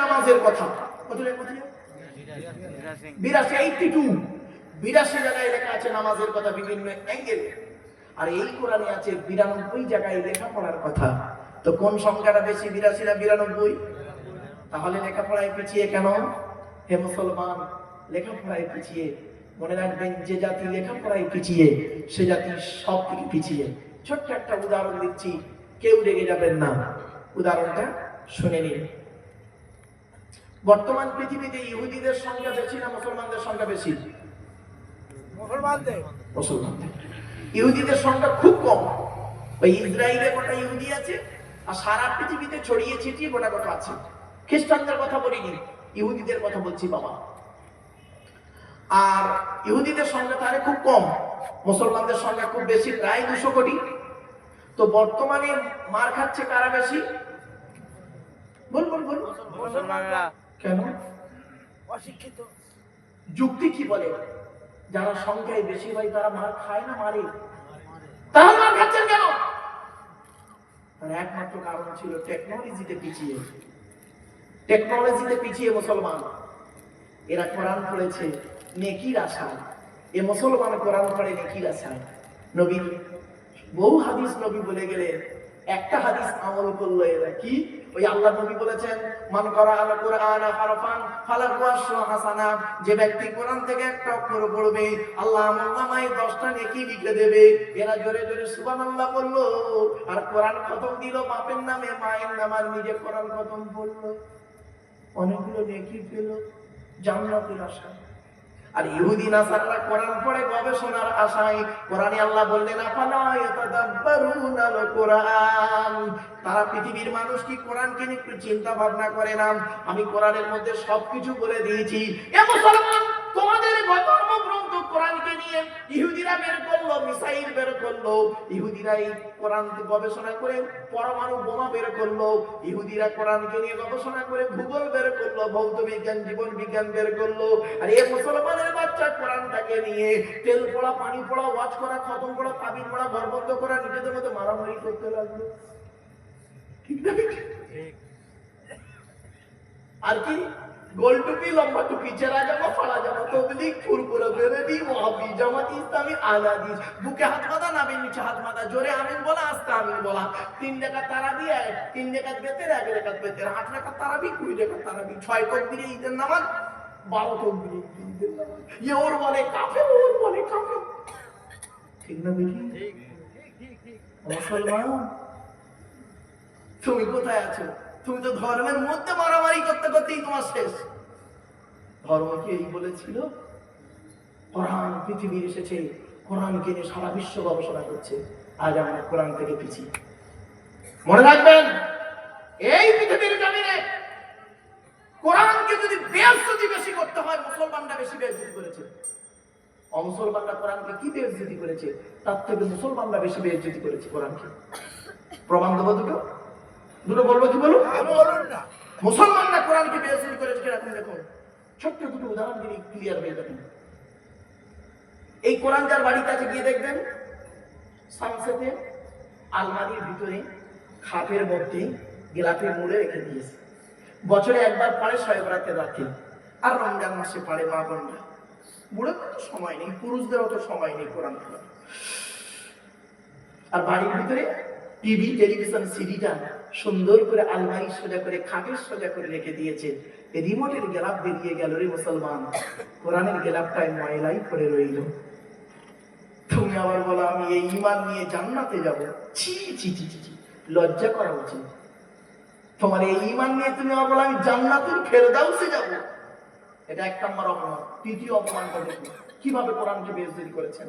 নামাজের কথা। কত লেখা? 82 জায়গায় লেখা আছে নামাজের কথা বিভিন্ন অ্যাঙ্গেলে। আর এই কোরআনে আছে 92 জায়গায় লেখাপড়ার কথা। তো কোন সংখ্যাটা বেশি, 82 না 92? তাহলে লেখাপড়ায় পিছিয়ে কেন? হে মুসলমান, লেখাপড়ায় পিছিয়ে, মনে রাখবেন যে জাতি লেখাপড়ায় পিছিয়ে সে জাতি সব থেকে পিছিয়ে। ছোট্ট একটা উদাহরণ দিচ্ছি, কেউ রেগে যাবেন না, উদাহরণটা শুনে নিন। বর্তমান পৃথিবীতে ইহুদিদের সংখ্যা বেশি না মুসলমানদের সংখ্যা বেশি? মুসলমানদের। ইহুদিদের সংখ্যা খুব কম। ওই ইসরায়েলে কটা ইহুদি আছে, আর সারা পৃথিবীতে ছড়িয়ে ছিটিয়ে গোটা গোটা আছে। খ্রিস্টানদের কথা বলিনি, ইহুদিদের কথা বলছি বাবা। আর ইহুদিদের সংখ্যা তাহলে খুব কম, মুসলমানদের সংখ্যা খুব বেশি, প্রায় 200 কোটি। তো বর্তমানে মার খাচ্ছে কারা বেশি? বল বল বল। মুসলমানরা। কেন? অশিক্ষিত। যুক্তি কি বলে? যারা সংখ্যায় বেশি হয় তারা মার খায় না মারে? তাহলে মার খাচ্ছেন কেন? তার একমাত্র কারণ ছিল টেকনোলজিতে পিছিয়ে। টেকনোলজিতে পিছিয়ে মুসলমান। এরা কোরআন পড়েছে নেকির আশায়, এ মুসলমান কোরআন পড়ে নেকির আশায়। নবীর বহু হাদিস নবী বলে গেলেন, একটা হাদিস আমল করলো এরা কি? ওই আল্লাহ নবী বলেছেন, মান করা আল কোরআন হারফান ফালাহু আশরু হাসানা, যে ব্যক্তি কোরআন থেকে একটা অক্ষর পড়বে আল্লাহ আমলনামায় 10টা নেকি লিখে দেবে। এরা জোরে জোরে সুবহানাল্লাহ বললো, আর কোরআন খতম দিল বাপের নামে মায়ের নামে, আর নিজে কোরআন খতম পড়লো, অনেকগুলো নেকি পেল জান্নাতের আশায়। আর ইহুদি নাসাররা কোরআন পড়ে গবেষণার আশায়। কোরআনে আল্লাহ বললেন আফালা ইয়াতাদাব্বারুনাল কোরআন, তারা পৃথিবীর মানুষ কি কোরআনকে নিয়ে একটু চিন্তা ভাবনা করে না? আমি কোরআনের মধ্যে সবকিছু বলে দিয়েছি। এ মুসলমান, তোমাদের ধর্মগ্রন্থ কোরআনকে নিয়ে ইহুদিরা বের করলো, মিসাইল বের করলো, ইহুদিরা এই কোরআন গবেষণা করে পরমাণু বোমা বের করলো, ইহুদিরা কোরআনকে নিয়ে গবেষণা করে ভূগোল বের করলো, ভৌত বিজ্ঞান জীবন বিজ্ঞান বের করলো। আর এই মুসলমানের বাচ্চা কোরআনটাকে নিয়ে তেল পড়া, পানি পড়া, ওয়াজ করা, খতম করা, তাবিজ পড়া, ঘর বন্ধ করা, নিজেদের মধ্যে মারামারি করতে লাগলো। ঠিক না? আর কি গোল টুপি, লম্বা টুপি, চেরা জামা, ফাড়া জামা, তবলিগ, ফুরফুরা, বেরেলি, ওয়াহাবি, জামাত ইসলামী, আলাদিস, বুকে হাত বাঁধা, নাভির নিচে হাত বাঁধা, জোরে আমিন বলা, আস্তে আমিন বলা, 3 রাকাত তারাবি, 3 রাকাত বেতের, 1 রাকাত বেতের, 8 রাকাত তারাবি, 20 রাকাত তারাবি, 6 তাকবীরে ঈদের নামাজ, 12 তাকবীরে ঈদের নামাজ। ইয়ে ওর বলে কাফের, ওর বলে কাফের। ঠিক না বেটি? মুসলমান, তুমি কোথায় আছো? তুমি তো ধর্মের মধ্যে মারামারি করতে করতেই তোমার শেষ। ধর্ম কি এই বলেছিল? কোরআন পৃথিবীর এসেছে, কোরআনকে নিয়ে সারা বিশ্ব গবেষণা করছে। আজ আমরা কোরআন থেকে পিছিয়ে। মনে রাখবেন, এই পৃথিবীর জমিনে কোরআনকে যদি বেইজ্জতি বেশি করতে হয়, মুসলমানরা বেশি বেইজ্জতি করেছে। অমুসলমানরা কোরআনকে কি বেইজ্জতি করেছে, তার থেকে মুসলমানরা বেশি বেইজ্জতি করেছে কোরআনকে। প্রমাণ দেবো দুটো বলবো কি বলুন? মুসলমানরা কোরআনকে বেইজ্জতি করেছে কিনা আপনি দেখুন। ছোট্ট দুটো উদাহরণ দিয়ে ক্লিয়ার হয়ে যাবেন। এই কোরআন যার বাড়িতে আছে গিয়ে দেখবেন, সানসেটে আলমারির ভিতরে খাপের মধ্যে গোলাপের মূলে রেখে দিয়েছে। বছরে একবার পড়ে শবে বরাতের রাতে, আর রমজান মাসে পড়ে মা বোনরা। বুড়োদের তো সময় নেই, পুরুষদেরও তো সময় নেই কোরআন পড়া। আর বাড়ির ভিতরে টিভি, টেলিভিশন, সিডিটা সুন্দর করে আলমারি সোজা করে, খাটের সোজা করে রেখে দিয়েছে। রিমোটের গেলাপ বেরিয়ে গেল রে মুসলমান, কোরআনের গেলাপটায় ময়লাই পড়ে রইল। তুমি আবার বলো আমি এই ঈমান নিয়ে জান্নাতে যাব? ছি ছি ছি ছি, লজ্জা করা উচিত তোমার। এই ঈমান নিয়ে তুমি আবার বলো আমি জান্নাতুল ফেরদাউসে যাব? এটা 1 নম্বর অপমান। দ্বিতীয় অপমানটা দেখুন কিভাবে কোরআনকে বেইজ্জতি করেছেন।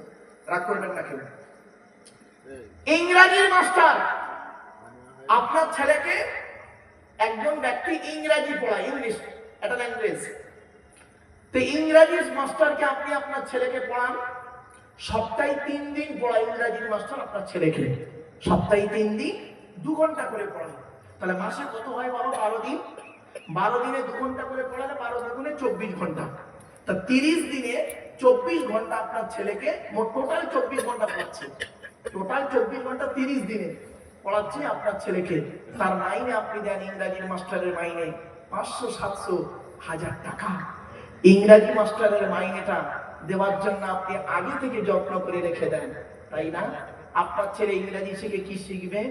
রাগ করবেন না কেউ। ইংরেজির মাস্টার আপনার ছেলেকে, একজন ব্যক্তি ইংরেজি পড়ায়, ইংলিশ একটা ল্যাঙ্গুয়েজ, তো ইংরেজি মাস্টারকে আপনি আপনার ছেলেকে পড়ান, সপ্তাহে 3 দিন পড়ায় ইংরেজির মাস্টার আপনার ছেলেকে, সপ্তাহে 3 দিন 2 ঘন্টা করে পড়ায়। তাহলে মাসে কত হয় বাবা? 12 দিন। 12 দিনে 2 ঘন্টা করে পড়ালে 12 দুগুণে 24 ঘন্টা। তা 30 দিনে 24 ঘন্টা আপনার ছেলেকে, মোট টোটাল 24 ঘন্টা পড়াচ্ছে। টোটাল 24 ঘন্টা 30 দিনে পড়াচ্ছি আপনার ছেলেকে। তার মাইনে আপনি দেন ইংরেজির মাস্টারের মাইনে 500-700-1000 টাকা। ইংরাজি মাস্টারের মাইনেটা দেওয়ার জন্য আপনি আগে থেকে যত্ন করে রেখে দেন, তাই না? আপনার ছেলে ইংরাজি শিখে কি শিখবে?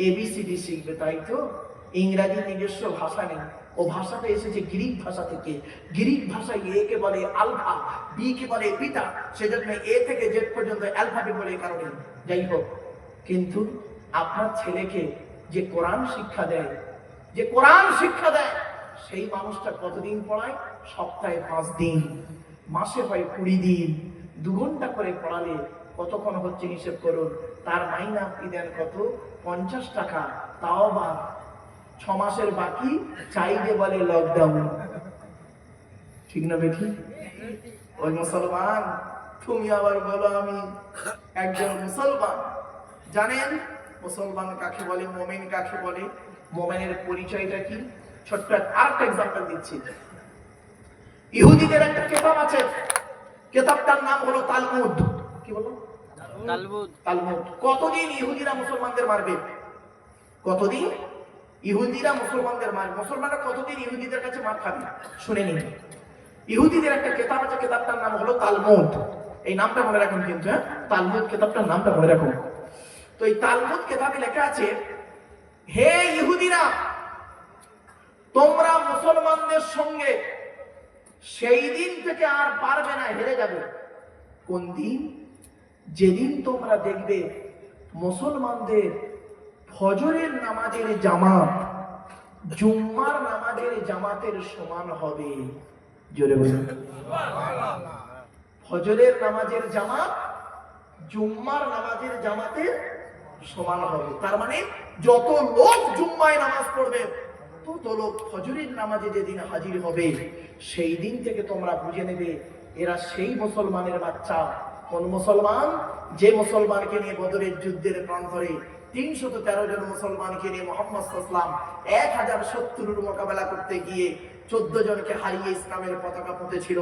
এবিসিডি শিখবে, তাই তো? ইংরাজি নিজস্ব ভাষা নেই, ও ভাষাটা এসেছে গ্রিক ভাষা থেকে। গ্রিক ভাষায় এ কে বলে আলফা, বি কে বলে বিটা, সেজন্য এ থেকে জেড পর্যন্ত অ্যালফাবেট বলে কারণে। যাই হোক, কিন্তু আপনার ছেলেকে যে কোরআন শিক্ষা দেয়, সেই মানুষটা কতদিন পড়ায়? সপ্তাহে 5 দিন, মাসে হয় 20 দিন, 2 ঘন্টা করে পড়ালে কতক্ষণ হচ্ছে হিসেব করুন। তার মাইনে আপনি দেন কত? 50 টাকা। তাও বা 6 মাসের বাকি চাইলে বলে লকডাউন। ঠিক না বেঠি? ওই মুসলমান, তুমি আবার বলো আমি একজন মুসলমান। জানেন মুসলমান কাকে বলে, মুমিন কাকে বলে? মুমিনের পরিচয়টা কি? ছোট্ট আরেকটা এক্সাম্পল দিচ্ছি। ইহুদিদের একটা কিতাব আছে, কিতাবটার নাম হলো তালমুদ। কি বলো? তালমুদ। কতদিন ইহুদিরা মুসলমানদের মারবে? কতদিন ইহুদিরা মুসলমানদের মারবে? মুসলমানরা কতদিন ইহুদিদের কাছে মার খাবে? শুনে নিন। ইহুদিদের একটা কিতাব আছে, কিতাবটার নাম হলো তালমুদ। এই নামটা মনে রাখুন কিন্তু, তালমুদ কিতাবটার নামটা মনে রাখুন। তো এই তালমুদ কিতাবে লেখা আছে, হে ইহুদিরা, তোমরা মুসলমানদের সঙ্গে সেই দিন থেকে আর পারবে না, হেরে যাবে। কোন দিন? যেদিন তোমরা দেখবে মুসলমানদের ফজরের নামাজের জামাত জুম্মার নামাজের জামাতের সমান হবে। জোরে বলুন। ফজরের নামাজের জামাত জুম্মার নামাজের জামাতের সমান হবে। তার মানে যত লোক জুম্মায় নামাজ পড়বে, তত লোক ফজরের নামাজে যেদিন হাজির হবে, সেই দিন থেকে তোমরা বুঝে নেবে এরা সেই মুসলমানের বাচ্চা। কোন মুসলমান? যে মুসলমানকে নিয়ে বদরের যুদ্ধের প্রান্তরে 313 জন মুসলমানকে নিয়ে মুহাম্মদ সাল্লাল্লাহু আলাইহি ওয়াসাল্লাম 1000 শত্রুর মোকাবেলা করতে গিয়ে 14 জনকে হারিয়ে ইসলামের পতাকা পুঁতেছিল।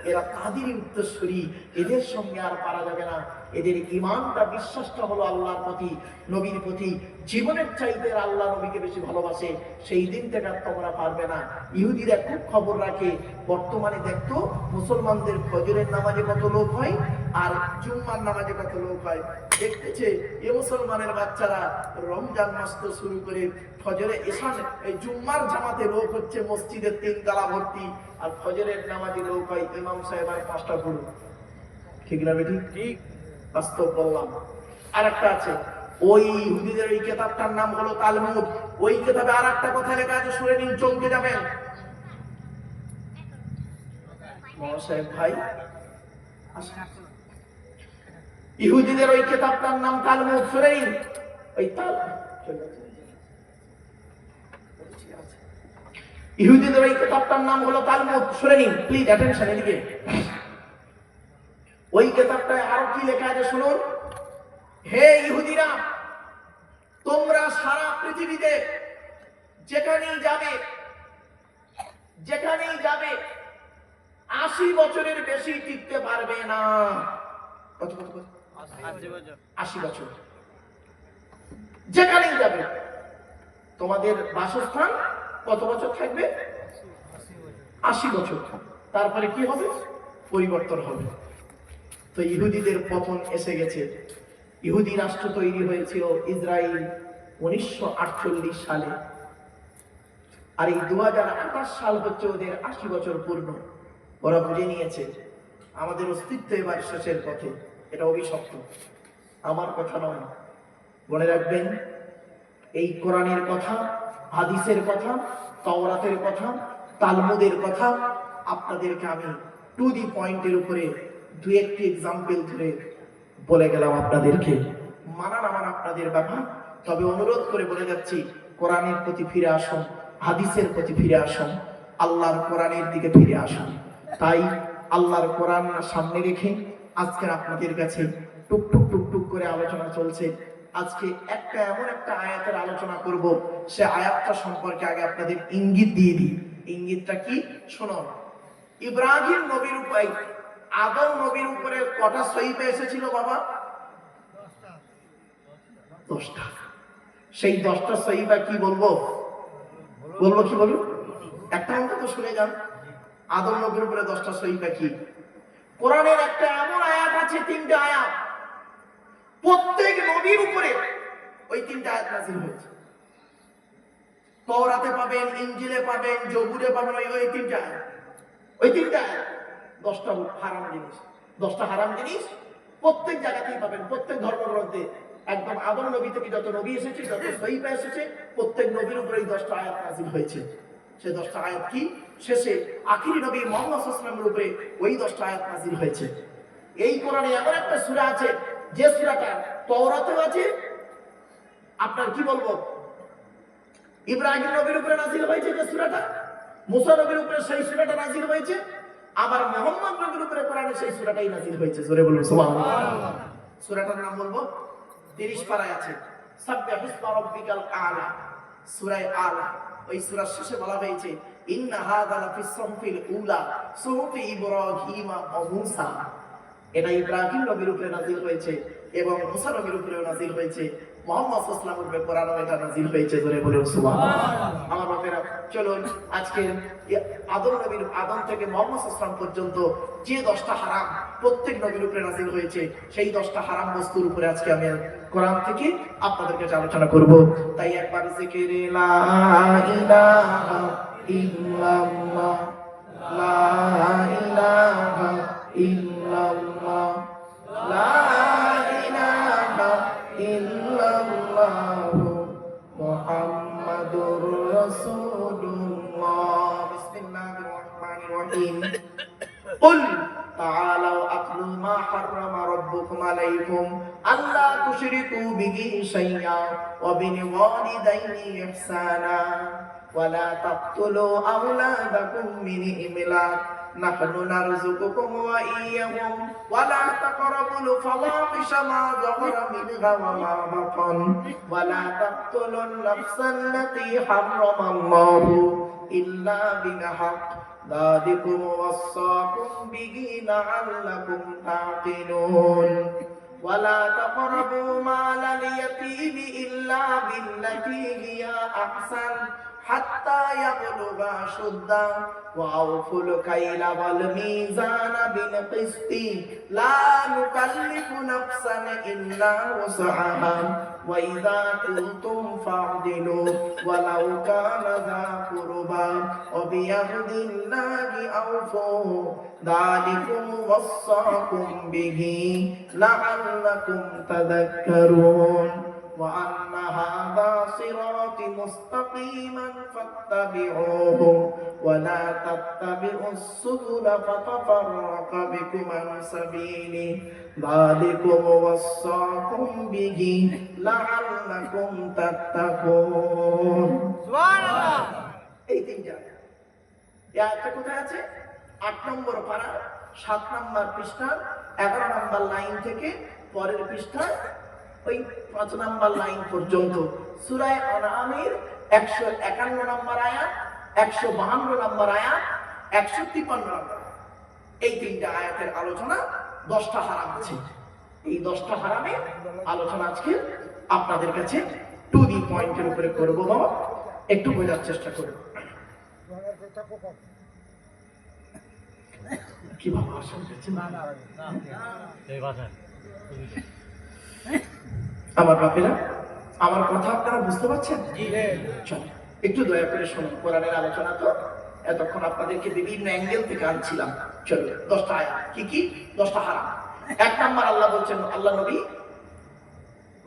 এরা তাদেরই উত্তরসূরি, এদের সঙ্গে আর পারা যাবে না। এদের ঈমানটা, বিশ্বাসটা হলো আল্লাহর প্রতি, নবীর প্রতি, জীবনের চাইতে আল্লাহ নবীকে বেশি ভালোবাসে। সেই দিন থেকে আর তোমরা পারবে না। ইহুদিরা খুব খবর রাখে। বর্তমানে দেখতো মুসলমানদের ফজরের নামাজে কত লোক হয় আর জুম্মার নামাজে কত লোক হয়। দেখতেছে এ মুসলমানের বাচ্চারা রমজান মাস তো শুরু করে ফজরে এশার এই জুম্মার জামাতে লোক হচ্ছে মসজিদের 3 তালা ভর্তি, আর ফজরের নামাজে লোক হয় ইমাম সাহেব আর 5টা গুরু। ঠিক না বেটি? ঠিক, বাস্তব বললাম। আর একটা আছে, ওই ইহুদিদের ওই কিতাবটার নাম হলো তালমুদ। ওই কিতাবে আর একটা কথা লেখা আছে, শুনে নিন, চমকে যাবেন। মহাশয় ভাই, ইহুদিদের ওই কিতাবটার নাম তালমুদ। শুনে নিন, ওই ইহুদিদের ওই কিতাবটার নাম হলো তালমুদ। শুনে নিন, প্লিজ অ্যাটেনশন এদিকে। ওই কিতাবটায় আরো কি লেখা আছে শুনুন। হে ইহুদিরা, তোমরা সারা পৃথিবীতে যেখানেই যাবে 80 বছরের বেশি টিকতে পারবে না। কত 80 বছর। যেখানেই যাবে তোমাদের বাসস্থান কত বছর থাকবে? 80 বছর। তারপরে কি হবে? পরিবর্তন হবে। তো ইহুদিদের পতন এসে গেছে। ইহুদি রাষ্ট্র তৈরি হয়েছিল ইসরায়েল 1948 সালে, আর এই 2028 সাল হচ্ছে ওদের 80 বছর পূর্ণ। ওরা বুঝে নিয়েছে আমাদের অস্তিত্ব এবার শেষের পথে। এটা অভিশপ্ত, আমার কথা নয়। মনে রাখবেন, এই কোরআনের কথা, হাদিসের কথা, তাওরাতের কথা, তালমুদের কথা আপনাদেরকে আমি টু দি পয়েন্টের উপরে 2-1টি এক্সাম্পল ধরে বলে গেলাম আপনাদেরকে। মানা না মানা আপনাদের ব্যাপার, তবে অনুরোধ করে বলে যাচ্ছি, কোরআনের প্রতি ফিরে আসুন, হাদিসের প্রতি ফিরে আসুন, আল্লাহর কোরআনের দিকে ফিরে আসুন। তাই আল্লাহর কোরআন সামনে রেখে আজকে আপনাদের কাছে টুকটুক টুকটুক করে আলোচনা চলছে। আজকে এমন একটা আয়াতের আলোচনা করব, সে আয়াতটা সম্পর্কে আগে আপনাদের ইঙ্গিত দিয়ে দিই। ইঙ্গিতটা কি শুনুন। ইব্রাহিম নবীর উপরে, আদম নবীর উপরে কটা সহিফা এসেছিল বাবা? 10টা। সেই 10টা সহিফা কি বলবো? বলবো কি বলুন? একটা অন্তত শুনে যান। আদম নবীর উপরে 10টা সহিফা কি? কোরআনের একটা এমন আয়াত আছে, 3টে আয়াত, প্রত্যেক নবীর উপরে ওই 3টে আয়াত নাযিল হয়েছে। তাওরাতে পাবেন, ইনজিলে পাবেন, জবুরে পাবেন, ওই 3টে আয়াত। ওই 3টে আয়াত 10টা হারাম জিনিস, 10টা হারাম জিনিস প্রত্যেক জায়গাতেই পাবেন, প্রত্যেক ধর্মগ্রন্থে। একদম আদম নবী থেকে যত নবী এসেছে, যত সহিফা এসেছে, প্রত্যেক নবীর উপরে এই 10টা আয়াত নাযিল হয়েছে। সেই 10টা আয়াত কি? শেষে আখিরি নবী মুহাম্মদ সাল্লাল্লাহু আলাইহি ওয়াসাল্লামের উপরে ওই 10টা আয়াত নাযিল হয়েছে। এই কোরআনে এমন একটা সূরা আছে, যে সূরাটা তাওরাতেও আছে, আপনার কি বলবো, ইব্রাহিম নবীর উপরে নাযিল হয়েছে যে সূরাটা, মুসা নবীর উপরে সেই সূরাটা নাযিল হয়েছে, আবার মুহাম্মদ নবীর উপরে কোরআনে সেই সূরাটাই নাযিল হয়েছে। জোরে বলুন সুবহানাল্লাহ। সূরাটার নাম বলবো, 30 পারায় আছে, সাব্বিহিসমা রাব্বিকাল আলা, সূরা আলা। ওই সূরার শেষে বলা হয়েছে, ইন্না হাযা লাফিস সুহফিল উলা সুহফি ইব্রাহিম ওয়া মূসা। এটা ইব্রাহিম নবীর উপরে নাযিল হয়েছে এবং মুসা নবীর উপরেও নাযিল হয়েছে, মুহাম্মদ সাল্লাল্লাহু আলাইহি ওয়াসাল্লামের উপরে কোরআনও এটা নাযিল হয়েছে। জোরে বলুন সুবহানাল্লাহ। আমার বাপেরা, চলুন আজকে আদম থেকে মুহাম্মদ সাল্লাল্লাহু আলাইহি ওয়াসাল্লাম পর্যন্ত যে 10টা হারাম প্রত্যেক নবীর উপরে নাযিল হয়েছে, সেই 10টা হারাম বস্তুর উপরে আজকে আমি কোরআন থেকে আপনাদের কাছে আলোচনা করব। তাই একবার জিকিরে লা ইলাহা ইল্লাল্লাহ, লা ইলাহা ইল্লাল্লাহ, লা ইলাহা ইল্লাল্লাহ মুহাম্মাদুর রাসূলুল্লাহ। বিসমিল্লাহির রহমানির রহিম। কুল তাআলাউ আতলু মা হাররামা রাব্বুকুম আলাইকুম আল্লা তুশরিকু বিহি শাইয়্যা ওয়া বিল ওয়ালিদাইনি ইহসানা ওয়া লা তাকতুলু আওলাদাকুম মিন ইমলাক নাহনু নারযুকুকুম ওয়া ইয়্যাহুম ওয়া লা তাকরাবুল ফাওয়াহিশা মা যাহারা মিনহা ওয়া মা বাতান ওয়া লা তাকতুলুন নাফসাল্লাতী হাররামাল্লাহু ইল্লা বিল হক যালিকুম ওয়াসাকুম বিহি লাআল্লাকুম তাকিলুন ওয়া লা তাকরাবু মালাল ইয়াতীমি ইল্লা বিল্লাতী হিয়া আহসান হাত্তা ইয়াবলুগা শুদ্দা ওয়া আউফুল কাইলা ওয়াল মিজানা বিল কিসতি লা নুকাল্লিফু নাফসান ইল্লা ওয়াসআহা ওয়া ইযা কুনতুম ফা'দিলু ওয়ালাউ কানা যা কুরবা ওয়া বিয়াহদিল্লাহি আউফু যালিকুম ওয়াসাকুম বিহি লাআল্লাকুম তাযাক্কারুন وأن هذا صراطي مستقيما فاتبعوه ولا تتبعوا السبل فتفرق بكم عن سبيله ذلكم وصاكم به لعلكم تتقون سبحان الله। এই তিনটা আয়াতটা কোথায় আছে? 8 নম্বর পারা 7 নম্বর পৃষ্ঠা 11 নম্বর লাইন থেকে পরের পৃষ্ঠা ওই 5 নম্বর লাইন পর্যন্ত সূরা আনআমের 151 নম্বর আয়াত, 152 নম্বর আয়াত, 153 নম্বর। এই তিনটা আয়াতের আলোচনা 10টা হারাম আছে। এই 10টা হারামের আলোচনা আজকে আপনাদের কাছে টু দি পয়েন্টের উপরে করব। বাবা একটু বোঝার চেষ্টা করুন। কি বাবা আমার বাপেরা, আমার কথা আপনারা বুঝতে পারছেন? চল একটু দয়া করে শুনুন। কোরআনের আলোচনা তো এতক্ষণ আপনাদেরকে বিভিন্ন অ্যাঙ্গেল থেকে আনছিলাম। চলো 10টা আয়াত। কি কি? 10টা হারাম। 1 নম্বর আল্লাহ বলছেন, আল্লাহ নবী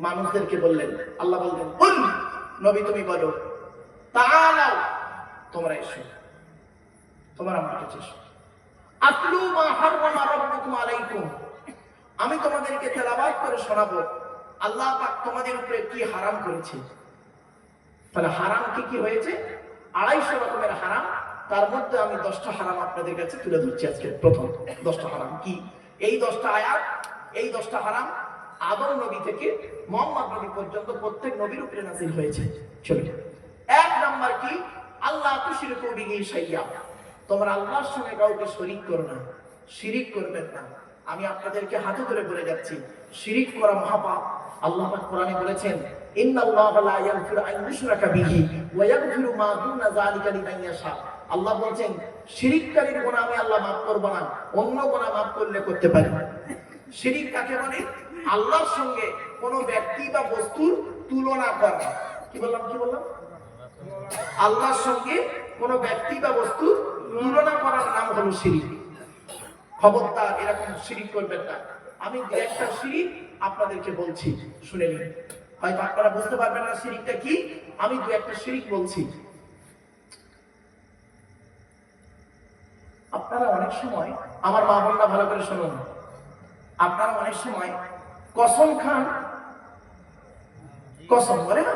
মানুষদেরকে বললেন, আল্লাহ বললেন, কুল নবী তুমি বলো, তাআলাউ তোমরা এসো, তোমরা আমার কাছে এসো, আতলু মা হাররামা রাব্বুকুম আলাইকুম, আমি তোমাদেরকে তেলাওয়াত করে শোনাবো আল্লাহ পাক তোমাদের উপরে কি হারাম করেছে। তাহলে হারাম কি কি হয়েছে? 250 রকমের হারাম। তার মধ্যে আমি 10টা হারাম আপনাদের কাছে তুলে ধরছি আজকে। প্রথম 10টা হারাম কি? এই 10টা আয়াত, এই 10টা হারাম আদম নবী থেকে মুহাম্মদ নবী পর্যন্ত প্রত্যেক নবীর উপরে নাযিল হয়েছে। চলুন 1 নাম্বার কি? আল্লাহ তুশরিকু বিহি শাইয়্যা, তোমরা আল্লাহর সঙ্গে কাউকে শরীক করো না, শিরিক করবেন না। আমি আপনাদেরকে হাতে ধরে বলে যাচ্ছি, শিরিক করা মহাপাপ। আল্লাহ পাক কোরআনে বলেছেন, ইন্নাল্লাহা লা ইয়াগফিরু আন ইউশরাকা বিহি ওয়া ইয়াগফিরু মা দুনা যালিকা লিমান ইয়াশা। আল্লাহ বলেন শিরিককারীর গুনাহ আমি আল্লাহ maaf করব না, অন্য গুনাহ maaf করলে করতে পারি। শিরিক কাকে বলে? আল্লাহর সঙ্গে কোনো ব্যক্তি বা বস্তুর তুলনা করা। কি বললাম? আল্লাহর সঙ্গে কোনো ব্যক্তি বা বস্তু তুলনা করার নাম হলো শিরিক। খবরদার এরকম শিরিক করবেন না। আমি যে একটা শিরিক আপনাদেরকে বলছি, শুনে নিন। হয়তো আপনারা বুঝতে পারবেন না শিরিকটা কি, আমি দু একটা শিরিক বলছি। আপনারা অনেক সময়, আমার মা বোনরা ভালো করে শুনুন, আপনারা অনেক সময় কসম খান, কসম করে না,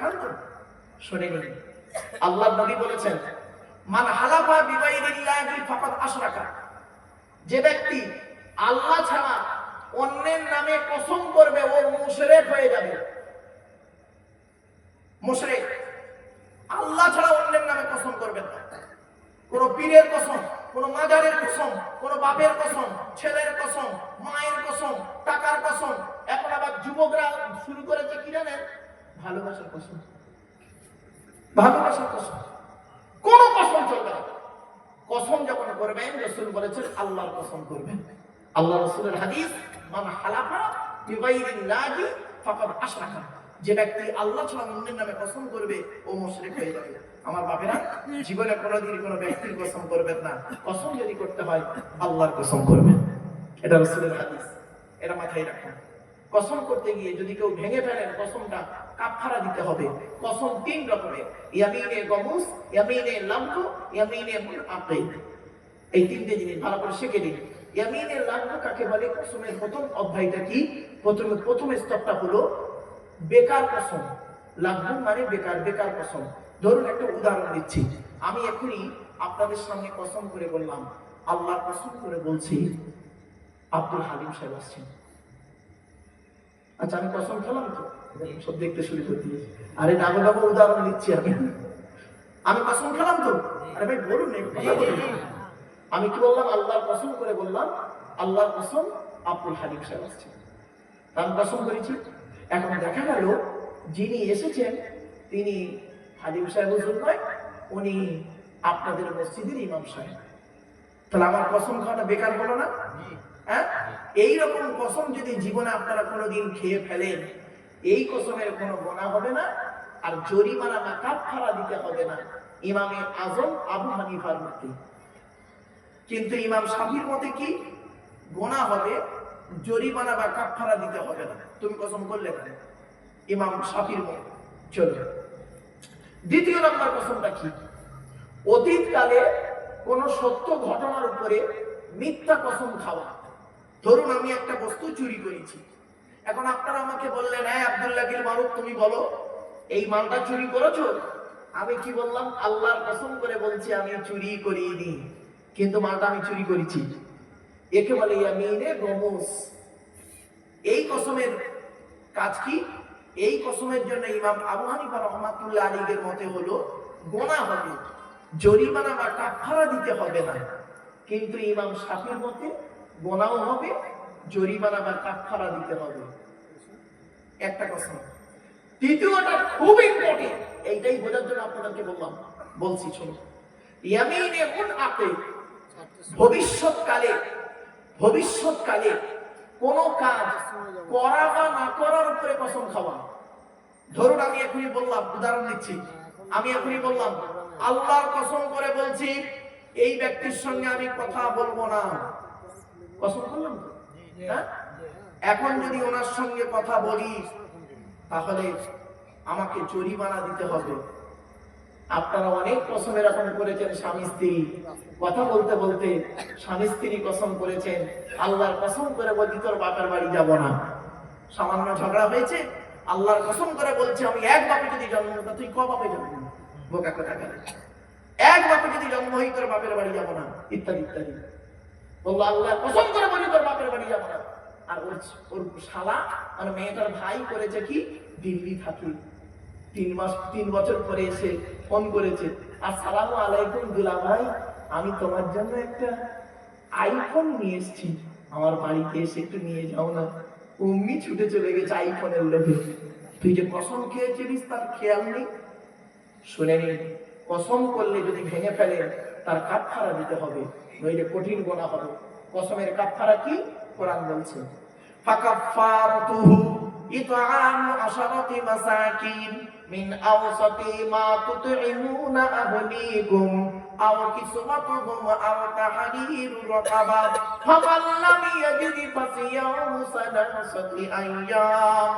খান তো। শুনে নিন, আল্লাহ নবী বলেছেন মান হালাফা বিগাইরিল্লাহি ফাকাদ আশরাকা। যে ব্যক্তি আল্লাহ ছাড়া অন্যের নামে কসম করবে ও মুশরিক হয়ে যাবে। মুশরিক, আল্লাহ ছাড়া অন্যের নামে কসম করবেন না। কোন পীরের কসম, কোন মাজারের কসম, কোন বাপের কসম, ছেলের কসম, মায়ের কসম, টাকার কসম। এখন আবার যুবকরা শুরু করেছে কি জানেন? ভালোবাসার কসম। ভালোবাসার কসম, কোন কসম চলবে না। কসম যখন করবেন, রাসূল বলেছেন আল্লাহর কসম করবেন। আল্লাহ রাসূলের হাদিস, মান হালাফা বিগাইরিল্লাহি ফাকাদ আশরাকা। যে ব্যক্তি আল্লাহ ছাড়া অন্যের নামে কসম করবে ও মুশরিক হয়ে যাবে। আমার বাপেরা, জীবনে কোনোদিন কোনো ব্যক্তির কসম করবেন না। কসম যদি করতে হয় আল্লাহর কসম করবেন। এটা রাসূলের হাদিস, এটা মাথায় রাখুন। কসম করতে গিয়ে যদি কেউ ভেঙে ফেলেন, কসমটা কাফারা দিতে হবে। কসম তিন রকমের, ইয়ামিনে গমুস, ইয়ামিনে লামতু, ইয়ামিনে মুনআকিদ। এই তিনটে জিনিস ভালো করে শিখে নিন। ইয়ামিনে লামতু কাকে বলে? কসমের প্রথম অধ্যায়টা কি? প্রথম স্তরটা হলো বেকার কসম। লাঘু মানে বেকার, বেকার কসম। ধরুন একটা উদাহরণ দিচ্ছি। আমি এখনই আপনাদের সামনে কসম করে বললাম, আল্লাহর কসম করে বলছি আব্দুল হালিম সাহেব আসছেন। আচ্ছা, আমি কসম খেলাম তো, সব দেখতে শুরু করে দিয়েছি। আরে ডাবো ডাবো উদাহরণ দিচ্ছি আমি কসম খেলাম তো। আরে ভাই বলুন, আমি কি বললাম? আল্লাহর কসম করে বললাম, আল্লাহর কসম আব্দুল হালিম সাহেব আসছেন। আমি কসম করেছি। এখন দেখা গেল যিনি এসেছেন তিনি হালিম সাহেব হুজুর নয়, উনি আপনাদের মসজিদের ইমাম সাহেব। তাহলে আমার কসম খাওয়াটা বেকার হলো না? হ্যাঁ, এইরকম কসম যদি জীবনে আপনারা কোনোদিন খেয়ে ফেলেন, এই কসমের কোনো গুনাহ হবে না, আর জরিমানা বা কাফারা দিতে হবে না ইমামে আজম আবু হানিফার মতে। কিন্তু ইমাম শাফির মতে কি? গুনাহ হবে, জরিমানা বা কাফারা দিতে হবে না। তুমি কসম করলে কেন? ইমাম শাফির মতে। চলো, দ্বিতীয় নম্বর কসমটা কি? অতীতকালে কোন সত্য ঘটনার উপরে মিথ্যা কসম খাওয়া। ধরুন আমি একটা বস্তু চুরি করেছি। এখন আপনারা আমাকে বললেন, হ্যাঁ আব্দুল্লাহ বিন মারুফ, তুমি বলো এই মালটা চুরি করেছো? আমি কি বললাম? আল্লাহর কসম করে বলছি আমি চুরি করিনি, কিন্তু মালটা আমি চুরি করেছি। একে বলে ইয়ামিনে গমুস। এই কসমের কাজ কি? এই কসমের জন্য ইমাম আবু হানিফা রাহমাতুল্লাহ আলাইহির মতে হলো গুনাহ হবে, জরিমানা বা কাফারা দিতে হবে না। কিন্তু ইমাম শাফির মতে গুনাহও হবে, জরিমানা বা কাফারা দিতে হবে। একটা কসম। তৃতীয়টা খুব ইম্পর্টেন্ট, এইটাই বোঝার জন্য আপনাদেরকে বলছি শুনুন। ইয়ামিনে মুনআকিদ। ভবিষ্যৎকালে কোন কাজ করা বা না করার উপরে কসম খাওয়া। ধরুন আমি এখনই বললাম, উদাহরণ দিচ্ছি, আমি এখনই বললাম আল্লাহর কসম করে বলছি এই ব্যক্তির সঙ্গে আমি কথা বলবো না। কসম করলাম তো, হ্যাঁ? এখন যদি ওনার সঙ্গে কথা বলি তাহলে আমাকে জরিমানা দিতে হবে। আপনারা অনেক কসম এরকম করেছেন, স্বামী স্ত্রী কথা বলতে বলতে স্বামী স্ত্রী কসম করেছেন, আল্লাহর কসম করে বলছি তোর বাপের বাড়ি যাব না। সামান্য ঝগড়া হয়েছে, আল্লাহর কসম করে বলছি আমি এক বাপে যদি জন্ম হতো, তুই ক বাপে জন্ম? বোকা কথা বলে। এক বাপে যদি জন্ম হই তোর বাপের বাড়ি যাব না, ইত্যাদি ইত্যাদি বললো। আল্লাহর কসম করে বলি তোর বাপের বাড়ি যাব না। আর ওর শালা মানে মেয়েটার ভাই করেছে কি, দিল্লি থাকে, 3 বছর পরে এসে ফোন করেছে, আসসালামু আলাইকুম দুলা ভাই, আমি তোমার জন্য একটা আইফোন নিয়ে এসেছি, আমার বাড়িতে এসে একটু নিয়ে যাও না। অমনি ছুটে চলে গেছে আইফোনের লোভে। তুই যে কসম খেয়েছিলিস তার খেয়াল নেই। শুনে নিন, কসম করলে যদি ভেঙে ফেলে তার কাফারা দিতে হবে, নইলে কঠিন গুনাহ হবে। কসমের কাফারা কি? কোরআন বলছে ফাকাফারাতুহু ইতআমু আশারাতি মাসাকিন মিন আওসাতি মা তুতঈমুনা আহলিকুম আও কিসওয়াতুহুম আও তাহরিরু রাকাবা ফামান লাম ইয়াজিদ ফাসিয়ামু সালাসাতি আইয়াম।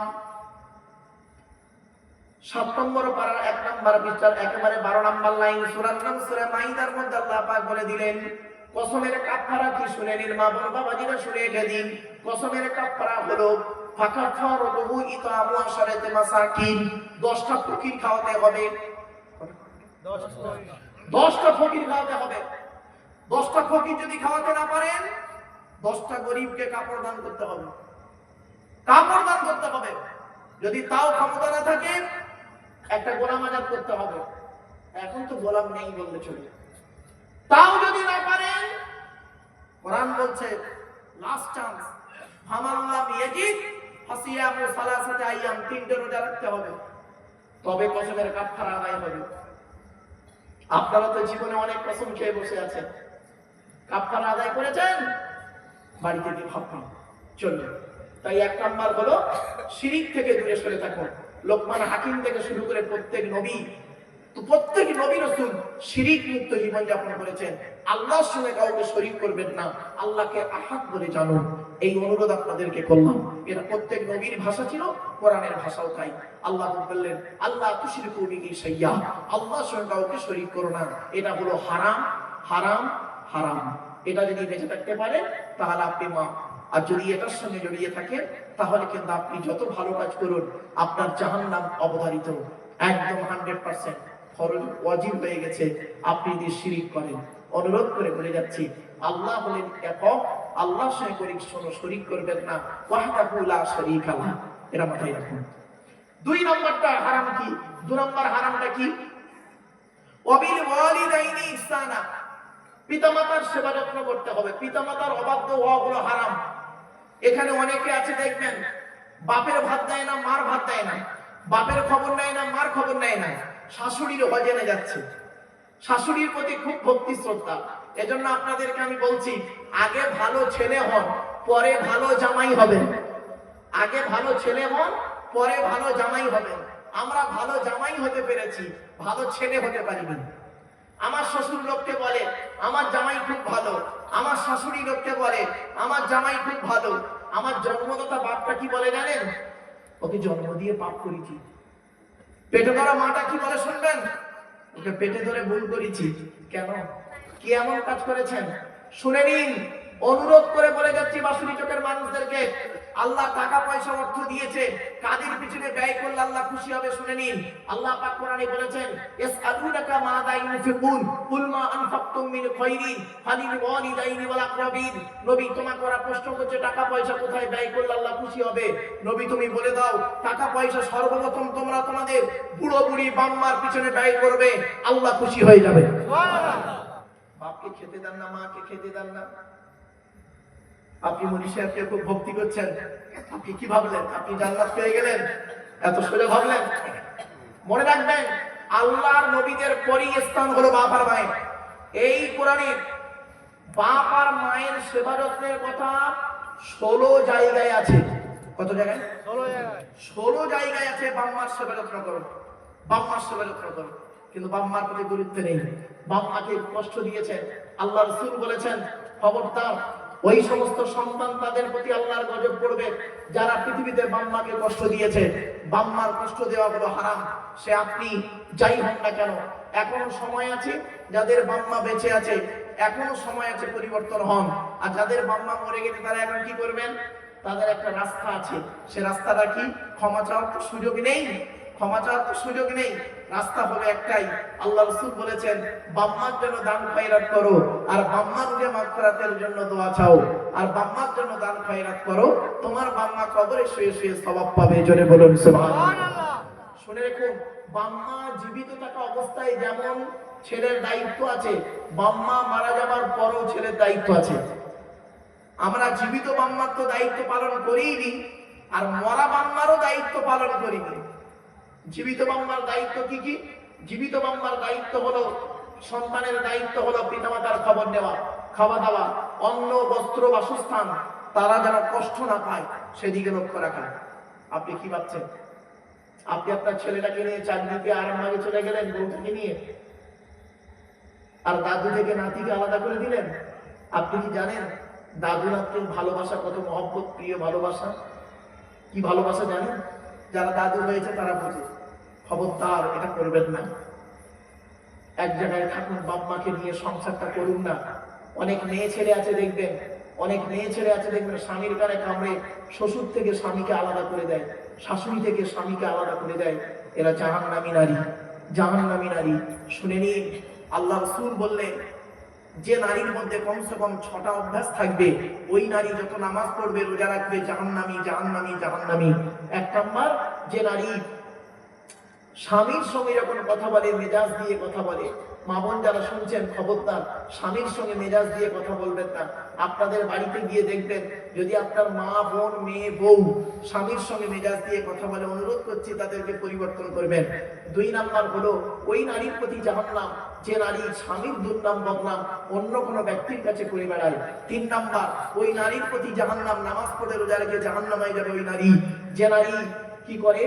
7 নম্বর পারার 1 নম্বর পৃষ্ঠার একেবারে 12 নম্বর লাইন, সূরার নাম সূরা মাইদার মধ্যে আল্লাহ পাক বলে দিলেন কসমের কাফারা কি। শুনে নিন মা বোন বাবাজিরা, শুনে রেখে দিন। কসমের কাফারা হলো ফাকাফারাতুহু ইতআমু আশারাতি মাসাকিন, 10টা ফকির খাওয়াতে হবে। 10টা ফকির খাওয়াতে হবে। 10টা ফকির যদি খাওয়াতে না পারেন 10টা গরিবকে কাপড় দান করতে হবে। কাপড় দান করতে হবে। যদি তাও ক্ষমতা না থাকে একটা গোলাম আজাদ করতে হবে। এখন তো গোলাম নেই বললে চলে। তাও যদি না পারেন কোরআন বলছে লাস্ট চান্স, ফামাল্লাম ইয়াজিদ ফাসিয়ামু সালাসাতি আইয়াম, 3 রোজা রাখতে হবে, তবে কসমের কাফারা আদায় হবে। আপনারা তো জীবনে অনেক কসম খেয়ে বসে আছেন, কাফারা আদায় করেছেন? বাড়িতে গিয়ে ভাববেন চলবে। তাই 1 নাম্বার হলো শিরিক থেকে দূরে সরে থাকুন। লোকমান হাকিম থেকে শুরু করে প্রত্যেক নবী রাসূল শিরিক মুক্ত জীবন যাপন করেছেন। আল্লাহর সঙ্গে কাউকে শরীক করবেন না, আল্লাহকে আহাদ বলে জানুন। এই অনুরোধ আপনাদেরকে করলাম। এটা প্রত্যেক নবীর ভাষা ছিল, কোরআনের ভাষাও তাই। আল্লাহ বললেন আল্লাহ তুশরিকু বিহি শাইয়্যা, আল্লাহর সঙ্গে কাউকে শরীক করো না। এটা হলো হারাম হারাম হারাম। এটা যদি বেঁচে থাকতে পারে তাহলে আপনি মা, আর যদি এটার সঙ্গে জড়িয়ে থাকে তাহলে কিন্তু আপনি যত ভালো কাজ করুন আপনার জাহান্নাম অবধারিত, একদম 100% ফরজ ওয়াজিব হয়ে গেছে আপনি যদি শিরিক করেন। অনুরোধ করে বলে যাচ্ছি আল্লাহ হলেন একক, আল্লাহর সঙ্গে শরীক করবেন না, ওয়াহদাহু লা শারীকা লাহ। এটা মাথায় রাখুন। 2 নম্বরটা হারাম কি? 2 নম্বর হারামটা কি? ওয়াবিল ওয়ালিদাইনি ইহসানা, পিতামাতার সেবা যত্ন করতে হবে। পিতামাতার অবাধ্য হওয়া হলো হারাম। এখানে অনেকে আছে দেখবেন বাপের ভাত দেয় না, মার ভাত দেয় না, বাপের খবর নেয় না, মার খবর নেয় না, শাশুড়ির হজেনে যাচ্ছে। শাশুড়ির প্রতি খুব ভক্তি শ্রদ্ধা। এজন্য আপনাদেরকে আমি বলছি আগে ভালো ছেলে হন, পরে ভালো জামাই হবেন। আগে ভালো ছেলে হন, পরে ভালো জামাই হবেন। আমরা ভালো জামাই হতে পেরেছি, ভালো ছেলে হতে পারিনি। আমার শ্বশুর লোককে বলে আমার জামাই খুব ভালো, আমার শাশুড়ি লোককে বলে আমার জামাই খুব ভালো। আমার জন্মদাতা বাপটা কি বলে জানেন? ওকে জন্ম দিয়ে পাপ করেছি। পেটে ধরা মাটা কি বলে শুনবেন? ওকে পেটে ধরে ভুল করেছি। কেন? কি এমন কাজ করেছেন? শুনে নিন, অনুরোধ করে বলে যাচ্ছি বাসুরি চোখের মানুষদেরকে, আল্লাহ টাকা পয়সা অর্থ দিয়েছে, কাদের পিছনে ব্যয় করলে আল্লাহ খুশি হবে শুনে নিন। আল্লাহ পাক কোরআনে বলেছেন ইয়াসআলুনাকা মাযা ইউনফিকুন কুল মা আনফাকতুম মিন খায়রিন ফালিল ওয়ালিদাইনি ওয়াল আকরাবিন। নবী তোমাকে ওরা প্রশ্ন করছে টাকা পয়সা কোথায় ব্যয় করলে আল্লাহ খুশি হবে। নবী তুমি বলে দাও টাকা পয়সা সর্বপ্রথম তোমরা তোমাদের বুড়ো বুড়ি বাম্মার পিছনে ব্যয় করবে, আল্লাহ খুশি হয়ে যাবে। সুবহানাল্লাহ। বাপকে খেতে দেন না, মাকে খেতে দেন না। আপনি মুনি সাহেবকে খুব ভক্তি করছেন, আপনি কি ভাবলেন আপনি জান্নাত পেয়ে গেলেন? এত সোজা ভাবলেন? মনে রাখবেন আল্লাহর নবীদের পরই স্থান হলো বাপ আর মায়ের। এই কোরআনে বাপ আর মায়ের সেবা যত্নের কথা 16 জায়গায় আছে। কত জায়গায়? 16 জায়গায় আছে বাম্মার সেবা যত্ন করো, বাম্মার সেবা যত্ন করো। কিন্তু বাম্মার প্রতি গুরুত্ব নেই। বাম্মাকে কষ্ট দিয়েছেন, আল্লাহ রাসূল বলেছেন খবরদার ওই সমস্ত সন্তান তাদের প্রতি আল্লাহর গজব পড়বে যারা পৃথিবীতে বাম্মাকে কষ্ট দিয়েছে। বাম্মার কষ্ট দেওয়া হলো হারাম, সে আপনি যাই হন না কেন। এখনো সময় আছে, যাদের বাম্মা বেঁচে আছে এখনো সময় আছে পরিবর্তন হন। আর যাদের বাম্মা মরে গেছে তারা এখন কি করবেন? তাদের একটা রাস্তা আছে, সে রাস্তাটা কি? ক্ষমা চাওয়ার তো সুযোগ নেই, ক্ষমা চাওয়ার তো সুযোগ নেই। রাস্তা হলো একটাই, আল্লাহ রাসূল বলেছেন বাম্মার জন্য দান খয়রাত করো, আর বাম্মার রুহে মাগফিরাতের জন্য দোয়া চাও, আর বাম্মার জন্য দান খয়রাত করো, তোমার বাম্মা কবরে শুয়ে শুয়ে সওয়াব পাবে। জোরে বলুন সুবহানাল্লাহ। শুনে রাখুন, বাম্মা জীবিত থাকা অবস্থায় যেমন ছেলের দায়িত্ব আছে, বাম্মা মারা যাবার পরও ছেলের দায়িত্ব আছে। আমরা জীবিত বাম্মার তো দায়িত্ব পালন করিনি, আর মরা বাম্মারও দায়িত্ব পালন করিনি। জীবিত বাম্মার দায়িত্ব কি কি? জীবিত বাম্মার দায়িত্ব হলো, সন্তানের দায়িত্ব হলো পিতামাতার খবর নেওয়া, খাওয়া দাওয়া, অন্ন, বস্ত্র, বাসস্থান, তারা যেন কষ্ট না পায় সেদিকে লক্ষ্য রাখা। আপনি কি ভাবছেন? আপনি আপনার ছেলেটাকে নিয়ে চাকরিতে আরামবাগে চলে গেলেন বউটাকে নিয়ে, আর দাদু থেকে নাতিকে আলাদা করে দিলেন। আপনি কি জানেন দাদু নাতির ভালোবাসা কত মহব্বত, প্রিয় ভালোবাসা? কি ভালোবাসা জানেন? যারা দাদু হয়েছে তারা বোঝে। খবরদার এটা করবেন না। এক জায়গায় থাকুন, বাপ-মাকে নিয়ে সংসারটা করুন না। অনেক মেয়ে ছেলে আছে দেখবেন, অনেক মেয়ে ছেলে আছে দেখবেন স্বামীর গায়ে কামড়ে শ্বশুর থেকে স্বামীকে আলাদা করে দেয়, শাশুড়ি থেকে স্বামীকে আলাদা করে দেয়। এরা জাহান্নামী নারী, জাহান্নামী নারী। শুনে নিন, আল্লাহ রাসূল বললেন যে নারীর মধ্যে কমসে কম 6টা অভ্যাস থাকবে, ওই নারী যত নামাজ পড়বে, রোজা রাখবে, জাহান্নামী, জাহান্নামী, জাহান্নামী। 1 নাম্বার, যে নারী স্বামীর সঙ্গে যখন কথা বলে মেজাজ দিয়ে কথা বলে। মা বোন যারা শুনছেন, খবরদার স্বামীর সঙ্গে মেজাজ দিয়ে কথা বলবেন না। আপনাদের বাড়িতে গিয়ে দেখবেন যদি আপনার মা, বোন, মেয়ে, বউ স্বামীর সঙ্গে মেজাজ দিয়ে কথা বলে, অনুরোধ করছি তাদেরকে পরিবর্তন করবেন। 2 নাম্বার হলো ওই নারীর প্রতি জাহান্নাম যে নারী স্বামীর দুর্নাম বদনাম অন্য কোনো ব্যক্তির কাছে করে বেড়ায়। 3 নাম্বার, ওই নারীর প্রতি জাহান্নাম, নামাজ পড়ে রোজা রেখে জাহান্নামে যাবে ওই নারী যে নারী কি করে,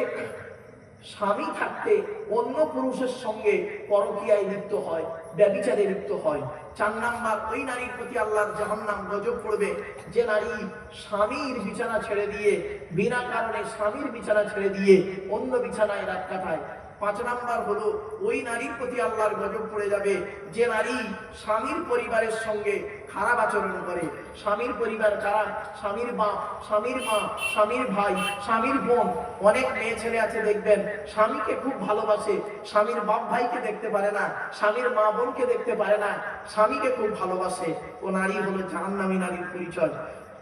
স্বামী থাকতে অন্য পুরুষের সঙ্গে পরকীয়ায় লিপ্ত হয়, ব্যভিচারে লিপ্ত হয়। 4 নাম্বার, ওই নারীর প্রতি আল্লাহর জাহান্নাম গজব পড়বে যে নারী স্বামীর বিছানা ছেড়ে দিয়ে, বিনা কারণে স্বামীর বিছানা ছেড়ে দিয়ে অন্য বিছানায় রাত কাটায়। 5 নাম্বার হলো ওই নারীর প্রতি আল্লাহর গজব পড়ে যাবে যে নারী স্বামীর পরিবারের সঙ্গে খারাপ আচরণ করে। স্বামীর পরিবার কারা? স্বামীর বাপ, স্বামীর মা, স্বামীর ভাই, স্বামীর বোন। অনেক মেয়ে ছেলে আছে দেখবেন স্বামীকে খুব ভালোবাসে, স্বামীর বাপ ভাইকে দেখতে পারে না, স্বামীর মা বোনকে দেখতে পারে না, স্বামীকে খুব ভালোবাসে। ও নারী হলো জাহান্নামী নারীর পরিচয়।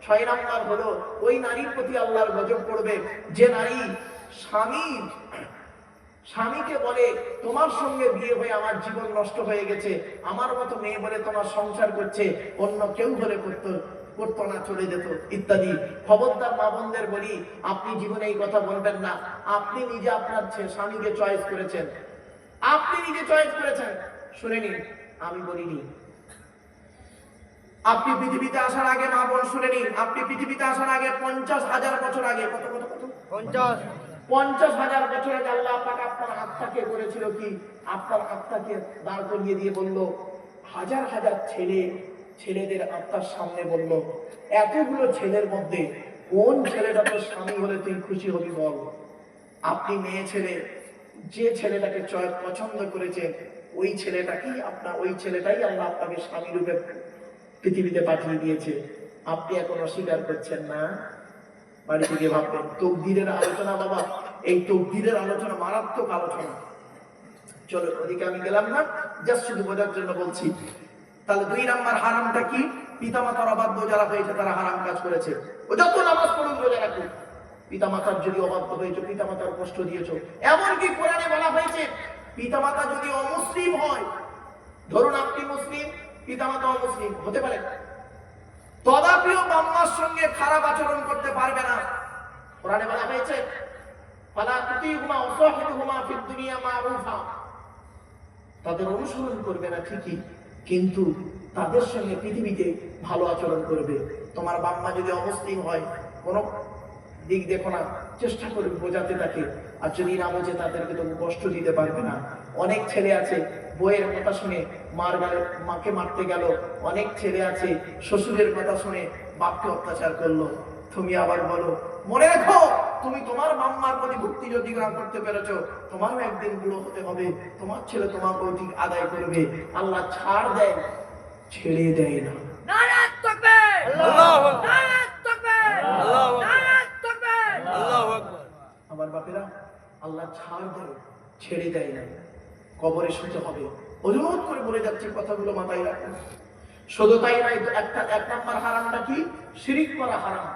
6 নাম্বার হলো ওই নারীর প্রতি আল্লাহর গজব পড়বে যে নারী স্বামীকে বলে তোমার সঙ্গে বিয়ে হয়ে আমার জীবন নষ্ট হয়ে গেছে, আমার মতো মেয়ে বলে তোমার সংসার করছে, অন্য কেউ বলে করতো না, চলে যেত, ইত্যাদি। খবরদার মা বোনদের বলি, আপনি জীবনে এই কথা বলবেন না। আপনি নিজে আপনার স্বামীকে চয়েস করেছেন, আপনি নিজে চয়েস করেছেন। শুনে নিন, আমি বলিনি। আপনি পৃথিবীতে আসার আগে, মা বোন শুনে নিন, আপনি পৃথিবীতে আসার আগে 50,000 বছর আগে, কত 50,000 বছর আগে আল্লাহ পাক আপনার আত্মাকে করেছিল কি? আপনার আত্মাকে দাঁড় করিয়ে দিয়ে বলল, হাজার হাজার ছেলেদের আত্মার সামনে বলল, এতগুলো ছেলের মধ্যে কোন ছেলেটা তোর স্বামী হলে তুই খুশি হবি বল। আপনি মেয়ে ছেলে, যে ছেলেটাকে পছন্দ করেছেন ওই ছেলেটাই আল্লাহ আপনাকে স্বামী রূপে পৃথিবীতে পাঠিয়ে দিয়েছে। আপনি এখন অস্বীকার করছেন না। বাড়ি থেকে ভাববেন তকদিরের আলোচনা, বাবা এই তকদিরের আলোচনা মারাত্মক আলোচনা। চলো ওদিকে আমি গেলাম না, জাস্ট শুধু বোঝার জন্য বলছি। তাহলে 2 নাম্বার হারামটা কি? পিতামাতার অবাধ্য যারা হয়েছে তারা হারাম কাজ করেছে। ও যত নামাজ পড়ুন, রোজা রাখুন, পিতামাতার যদি অবাধ্য হয়েছে, পিতামাতার কষ্ট দিয়েছো। এমনকি কোরআনে বলা হয়েছে পিতামাতা যদি অমুসলিম হয়, ধরুন আপনি মুসলিম, পিতামাতা অমুসলিম হতে পারে, তদাপিও বাম্মার সঙ্গে খারাপ আচরণ করতে পারবে না। কোরআনে বলা হয়েছে ফালা তুতিহুমা ওয়াসাহিবহুমা ফিদ দুনিয়া মারুফা, তাদের অনুসরণ করবে না ঠিকই, কিন্তু তাদের সঙ্গে পৃথিবীতে ভালো আচরণ করবে। তোমার বাম্মা যদি অমুসলিম হয়, কোনো দিক দেখো না, চেষ্টা করবে বোঝাতে তাকে, আর যদি না বোঝে তাদেরকে তো কষ্ট দিতে পারবে না। অনেক ছেলে আছে বইয়ের কথা শুনে মাকে মারতে গেল, অনেক ছেলে আছে শ্বশুরের কথা শুনে বাপকে অত্যাচার করলো। তুমি আবার বলো, মনে রাখো তুমি তোমার বাম্মার প্রতি ভক্তি যদি না করতে পেরেছো, তোমারও একদিন বুড়ো হতে হবে, তোমার ছেলে তোমাকেও ঠিক আদায় করবে। আল্লাহ ছাড় দেয়, ছেড়ে দেয় না। নারায়ে তাকবীর, আল্লাহু আকবার, নারায়ে তাকবীর, আল্লাহু আকবার, নারায়ে তাকবীর, আল্লাহু আকবার। আমার বাপেরা, আল্লাহ ছাড় দেয়, ছেড়ে দেয় না। কবরে শুতে হবে। অনুরোধ করে বলে যাচ্ছি, কথাগুলো মাথায় রাখুন। শুধু তাই নয়, 1 নাম্বার হারামটা কি? শিরিক করা হারাম।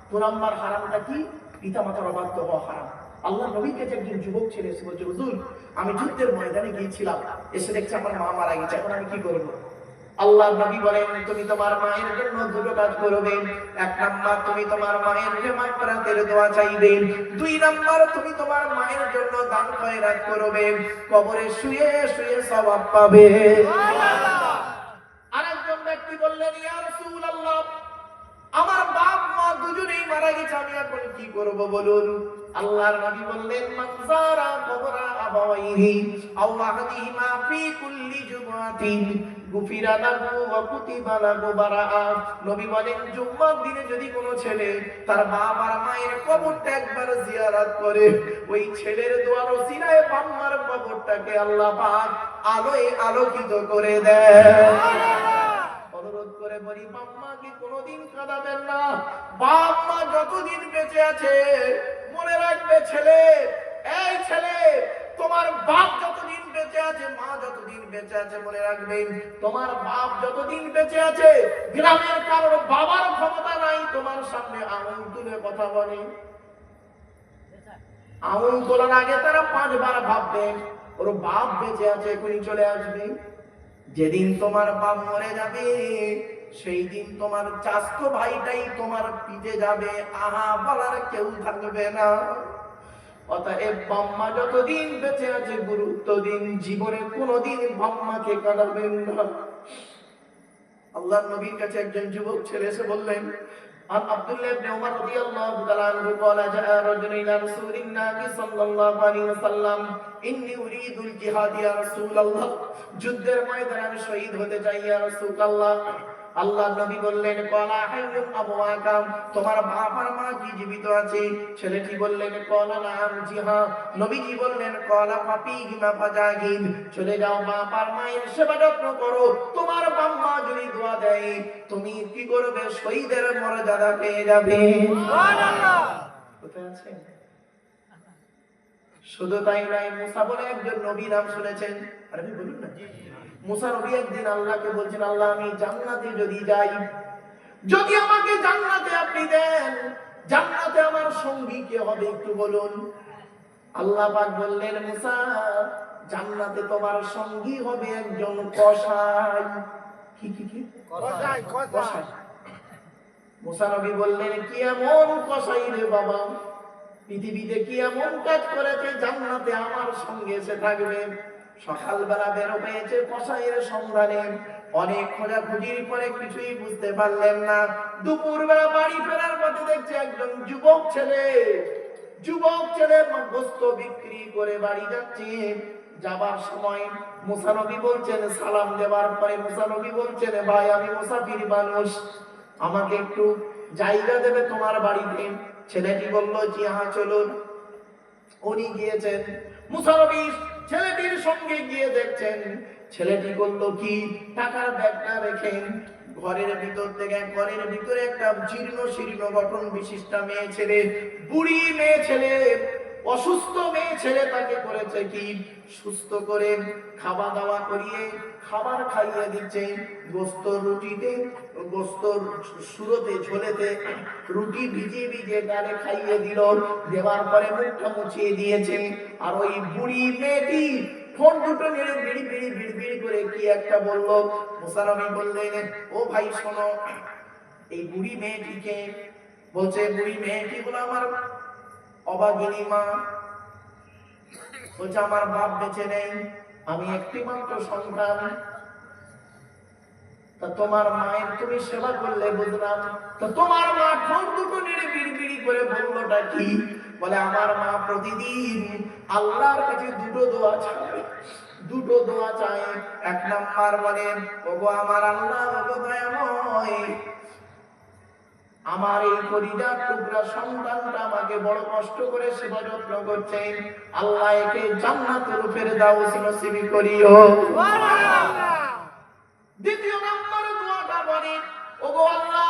2 নাম্বার হারামটা কি? পিতামাতার অবাধ্য হওয়া হারাম। আল্লাহ নবীর কাছে একজন যুবক ছেলে এসে বলছে, হুজুর আমি যুদ্ধের ময়দানে গিয়েছিলাম, এসে দেখছি আমার মা মারা গেছে, এখন আমি কি করবো? আল্লাহ নবী বলেন তুমি তোমার মায়ের জন্য দুটো কাজ করবে। এক নাম্বার তুমি তোমার মায়ের মাগফিরাতের দোয়া চাইবে। দুই নাম্বার তুমি তোমার মায়ের জন্য দান খয়রাত করবে। কবরে শুয়ে শুয়ে সওয়াব পাবে। সুবহানাল্লাহ। আরেকজন ব্যক্তি বললেন ইয়া রাসূলুল্লাহ আমার বাপ মা দুজনেই মারা গেছে, আমি এখন কি করব বলুন? আল্লাহর নবী বললেন মান যারা কবরা আবাওয়াইহি আও আহাদিহিমা ফি কুল্লি জুমআতিন গুফিরা লাহু ওয়া কুতিবা লাহু বারাআ। নবী বলেন জুম্মার দিনে যদি কোনো ছেলে তার বাবা আর মায়ের কবরটা একবার জিয়ারত করে, ওই ছেলের দোয়ার ওসিলায় বাম্মার কবরটাকে আল্লাহ পাক আলোয় আলোকিত করে দেয়। অনুরোধ করে বলি বাম্মাকে কোনোদিন কাঁদাবেন না। বাপ মা যতদিন বেঁচে আছে মনে রাখবে ছেলে, এই ছেলে তোমার বাপ যতদিন বেঁচে আছে, মা যতদিন বেঁচে আছে মনে রাখবে তোমার বাপ যতদিন বেঁচে আছে গ্রামের কারোর বাবার ক্ষমতা নাই তোমার সামনে আঙুল তুলে কথা বলে। আঙুল তোলার আগে তারা 5 বার ভাববে ওর বাপ বেঁচে আছে এখনই চলে আসবে। যেদিন তোমার বাপ মরে যাবে সেই দিন তোমার চাচতো ভাইটাই তোমার পিঠে যাবে, আহা বলার কেউ থাকবে না। অতএব বাম্মা যতদিন বেঁচে আছে গুরুত্ব দিন, জীবনে কোনোদিন বাম্মাকে কাঁদাবেন না। আল্লাহর নবীর কাছে একজন যুবক ছেলে এসে বললেন عن عبد الله بن عمر رضي الله تعالى عنه قال جاء رجل إلى رسول الله صلى الله عليه وسلم إني أريد الجهاد يا رسول الله যুদ্ধের ময়দানে আমি শহীদ হতে চাই ইয়া রাসূলুল্লাহ। আল্লাহর নবী বললেন ক্বালা হাইয়ুন আবওয়াকা তোমার বাপ আর মা কি জীবিত আছে? ছেলেটি বললেন ক্বালা নাম জি হ্যাঁ। নবীজি বললেন ক্বালা ফাফিহিমা ফাজাহিদ চলে যাও বাপ আর মায়ের সেবা যত্ন করো। তোমার বাপ মা যদি দোয়া দেয় তুমি কি করবে? শহীদের মর্যাদা পেয়ে যাবে। সুবহানাল্লাহ। কোথায় আছেন? শুধু তাই নয়, মুসা বলে একজন নবী নাম শুনেছেন? আরবি বলুন না। মুসা নবী একদিন আল্লাহকে বলছেন আল্লাহ আমি জান্নাতে যদি যাই, যদি আমাকে জান্নাতে আপনি দেন, জান্নাতে আমার সঙ্গী কে হবে একটু বলুন। আল্লাহ পাক বললেন মুসা জান্নাতে তোমার সঙ্গী হবে একজন কসাই। কি কি কি? কসাই। মুসা নবী বললেন কি এমন কসাই রে বাবা, পৃথিবীতে কি এমন কাজ করেছে জান্নাতে আমার সঙ্গে এসে থাকবে? সকালবেলা বের হয়েছে কসাইয়ের সন্ধানে, অনেক খোঁজাখুঁজির পরে কিছুই বুঝতে পারলেন না। দুপুরবেলা বাড়ি ফেরার পথে দেখছে একজন যুবক ছেলে গোশত বিক্রি করে বাড়ি যাচ্ছে। যাবার সময় মুসা নবী বলছেন সালাম দেওয়ার পরে মুসা নবী বলছেন ভাই আমি মুসাফির মানুষ, আমাকে একটু জায়গা দেবে তোমার বাড়িতে? ছেলেটি বলল জি হ্যাঁ চলুন। উনি গিয়েছেন, মুসা নবী ছেলেটির সঙ্গে গিয়ে দেখছেন ছেলেটি বলল কি টাকার ব্যাগটা রেখেন ঘরের ভিতরে একটা জীর্ণ শীর্ণ গঠন বিশিষ্ট মেয়ে ছেলে, বুড়ি মেয়ে ছেলে, অসুস্থ মেয়ে ছেলে তাকে করেছে কি সুস্থ করে খাওয়া দাওয়া করিয়ে খাবার খাইয়ে দিচ্ছে। গোস্ত রুটিতে গোস্ত সুরতে ঝোলেতে রুটি ভিজিয়ে ভিজিয়ে গালে খাইয়ে দিল, দেওয়ার পরে মুখটা মুছিয়ে দিয়েছে। আর ওই বুড়ি মেয়েটি ফোন দুটো নেড়ে বিড়ি বিড়ি বিড় বিড়ি করে কি একটা বলল। মুসা নবী বললেন ও ভাই শোনো, এই বুড়ি মেয়েটিকে বলছে বুড়ি মেয়েটি হলো আমার অবাগিনী মা, বলছে আমার বাপ বেঁচে নেই, আমি একটি মাত্র সন্তান, তা তোমার মায়ের তুমি সেবা করলে বুঝলাম, তা তোমার মা ঠোঁট দুটো নেড়ে বিড়ি বিড়ি করে বললোটা কি? বলে আমার মা প্রতিদিন আল্লাহর কাছে দুটো দোয়া চায়। এক নাম্বার বলেন ওগো আমার আল্লাহ, ওগো দয়াময়, আমার এই কলিজার টুকরা সন্তানটা আমাকে বড় কষ্ট করে সেবা যত্ন করছে, আল্লাহ একে জান্নাতুল ফেরদাউস নসিব করিও। সুবহানাল্লাহ। দ্বিতীয় নম্বর দোয়াটা বলেন ওগো আল্লাহ,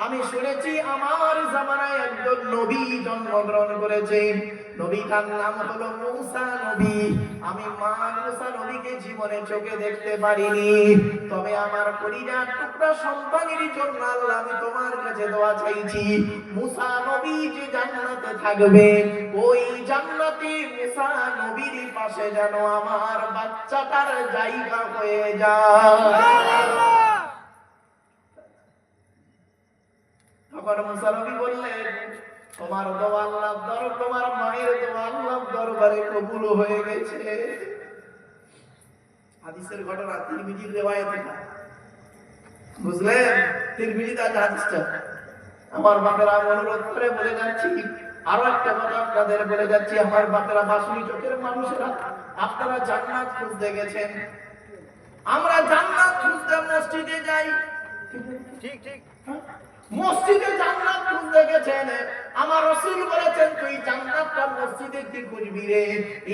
আমি শুনেছি আমার জামানায় একজন নবী জন্মগ্রহণ করেছেন, নবীটার নাম হলো মূসা নবী। আমি মূসা নবীকে জীবনে চোখে দেখতে পারিনি, তবে আমার পরিবার টুকরা সন্তানের জন্য আল্লাহ আমি তোমার কাছে দোয়া চাইছি, মূসা নবী যে জান্নাতে থাকবে, ওই জান্নাতে মূসা নবীর পাশে যেন আমার বাচ্চাটার জায়গা হয়ে যায়। তখন মূসা নবী বললেন, তোমার দোয়া আল্লাহর দরবারে, তোমার মায়ের দোয়া আল্লাহর দরবারে কবুল হয়ে গেছে। হাদিসের ঘটনা তিরমিজির রিওয়ায়াতে না, বুঝলেন? তিরমিজিতে আছে হাদিসটা। আমার বাপেরা অনুরোধ করে বলে যাচ্ছি, আরো একটা কথা আপনাদের বলে যাচ্ছি, আমার বাপেরা বাসুরি চোখের মানুষেরা, আপনারা জান্নাত খুঁজতে গেছেন, আমরা জান্নাত খুঁজতে মসজিদে যাই, ঠিক ঠিক। মসজিদে জান্নাত খুঁজতে গেছেন, আমার রাসূল বলেছেন তুই জান্নাতটা মসজিদে কি খুঁজবি রে?